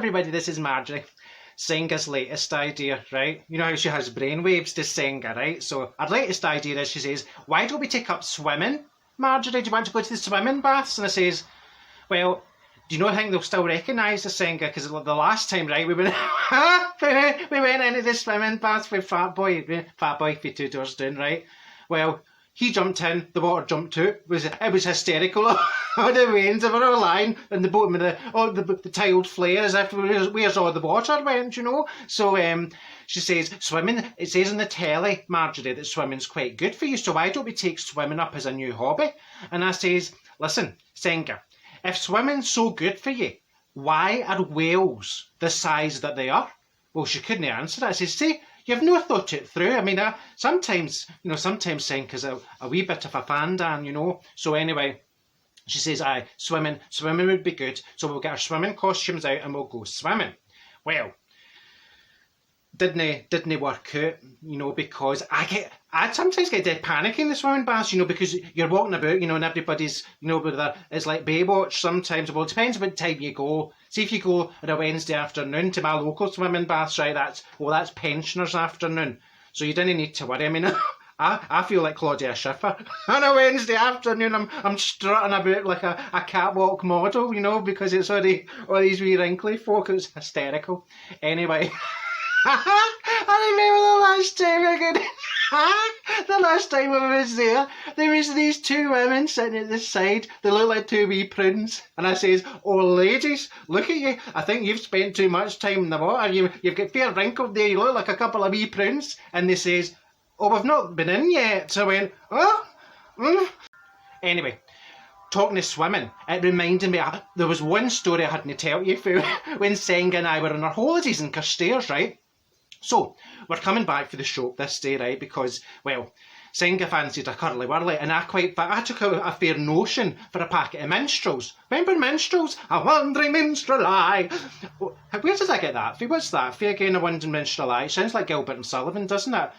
everybody, this is Marjorie. Senga's latest idea, right? You know how she has brainwaves to Senga, right? So her latest idea is, she says, why don't we take up swimming? Marjorie, do you want to go to the swimming baths? And I says, well, do you not think they'll still recognise the Senga? Because the last time, right, we went into the swimming baths with Fat Boy for 2 doors down, right? Well, he jumped in, the water jumped out. It was hysterical. All the waves were all lying in the boat with the tiled flare as if where's all the water went, you know? So she says, swimming, it says on the telly, Marjorie, that swimming's quite good for you, so why don't we take swimming up as a new hobby? And I says, listen, Senga, if swimming's so good for you, why are whales the size that they are? Well, she couldn't answer that. I says, see, you've not thought it through. I mean, sometimes Senga's a wee bit of a fan, Dan, you know. So anyway, she says, aye, swimming would be good. So we'll get our swimming costumes out and we'll go swimming. Well, didn't work out, you know, because I sometimes get dead panic in the swimming baths, you know, because you're walking about, you know, and everybody's, you know, it's like Baywatch sometimes. Well, it depends what time you go. See, if you go on a Wednesday afternoon to my local swimming baths, right, that's pensioners' afternoon. So you didn't need to worry. I mean, I feel like Claudia Schiffer. On a Wednesday afternoon, I'm strutting about like a catwalk model, you know, because it's all these wee wrinkly folk. It was hysterical. Anyway. I remember the last time I was there was these 2 women sitting at the side. They look like 2 wee prunes. And I says, oh ladies, look at you. I think you've spent too much time in the water. You've got fair wrinkled there. You look like a couple of wee prunes. And they says, oh, we've not been in yet. So I went, oh. Anyway, talking of swimming, it reminded me, there was one story I hadn't to tell you when Senga and I were on our holidays in Carstairs, right? So, we're coming back for the shop this day, right, because, well, Senga fancied a curly whirly, and I took a fair notion for a packet of minstrels. Remember minstrels? A wandering minstrel I. Where did I get that? What's that? Fair again, a wandering minstrel I. It sounds like Gilbert and Sullivan, doesn't it?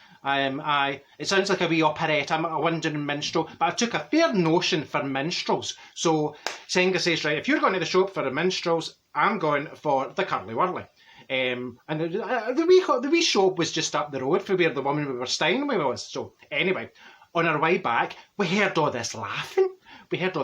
It sounds like a wee operette. I'm a wandering minstrel, but I took a fair notion for minstrels. So Senga says, right, if you're going to the shop for the minstrels, I'm going for the curly whirly. And the wee shop was just up the road from where the woman we were staying with was. So anyway, on our way back, we heard all this laughing. And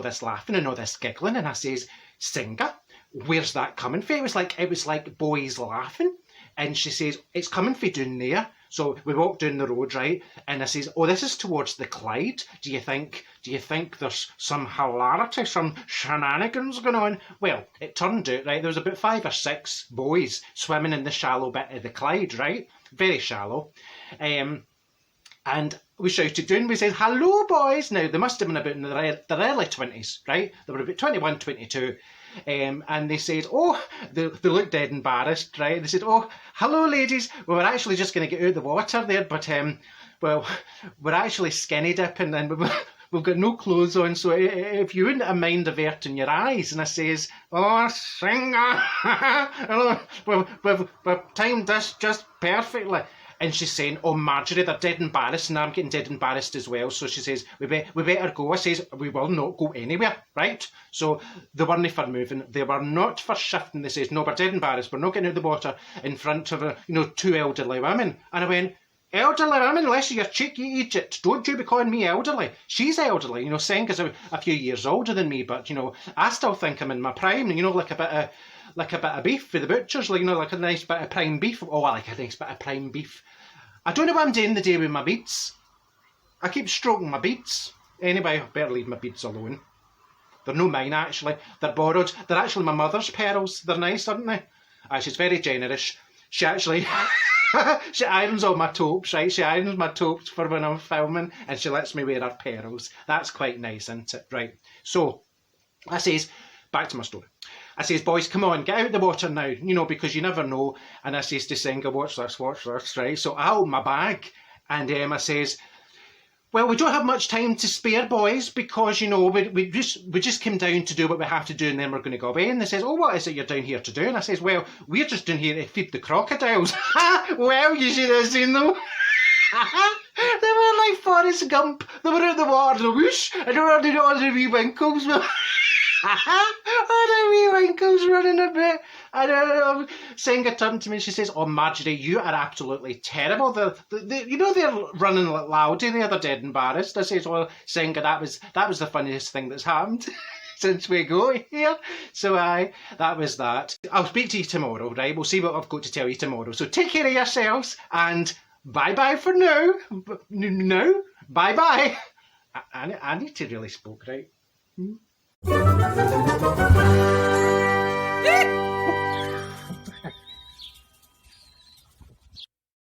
all this giggling, and I says, Senga, where's that coming from? It was like boys laughing. And she says, it's coming from down there. So we walked down the road, right? And I says, oh, this is towards the Clyde. Do you think there's some hilarity, some shenanigans going on? Well, it turned out, right, there was about 5 or 6 boys swimming in the shallow bit of the Clyde, right? Very shallow. And we shouted down, we said, hello, boys. Now, they must have been about in their early 20s, right? They were about 21, 22. And they said, oh, they looked dead embarrassed, right? They said, oh, hello, ladies. We were actually just going to get out of the water there, but, well, we're actually skinny dipping and we've got no clothes on, so if you wouldn't mind averting your eyes. And I says, oh, Senga, we've timed this just perfectly. And she's saying, oh, Marjorie, they're dead embarrassed, and I'm getting dead embarrassed as well. So she says, we better go. I says, we will not go anywhere, right? So they weren't for moving. They were not for shifting. They says, no, we're dead embarrassed. We're not getting out of the water in front of, 2 elderly women. And I went, elderly women, unless you're cheeky Egypt, don't you be calling me elderly. She's elderly. Senga's a few years older than me, but, I still think I'm in my prime, like a bit of beef for the butchers, like a nice bit of prime beef. Oh, I like a nice bit of prime beef. I don't know what I'm doing the day with my beads. I keep stroking my beads. Anyway, I better leave my beads alone. They're no mine, actually. They're borrowed. They're actually my mother's pearls. They're nice, aren't they? She's very generous. She actually... she irons all my taupes, right? She irons my taupes for when I'm filming, and she lets me wear her pearls. That's quite nice, isn't it? Right. So, I says, back to my story. I says, boys, come on, get out the water now, because you never know. And I says to Senga, watch this, right? So I hold my bag, and I says, well, we don't have much time to spare, boys, because, we just came down to do what we have to do, and then we're going to go away. And they says, oh, what is it you're down here to do? And I says, well, we're just down here to feed the crocodiles. Well, you should have seen them. They were like Forrest Gump. They were out the water, the whoosh, and they were all the wee winkles. All the wee winkles running about. And Singer turned to me and she says, "Oh, Marjorie, you are absolutely terrible. You know they're running loud the other day, embarrassed." I says, "Well, Singer, that was the funniest thing that's happened since we go here." So that was that. I'll speak to you tomorrow, right? We'll see what I've got to tell you tomorrow. So take care of yourselves and bye-bye for now. No, bye-bye. I need to really spoke right.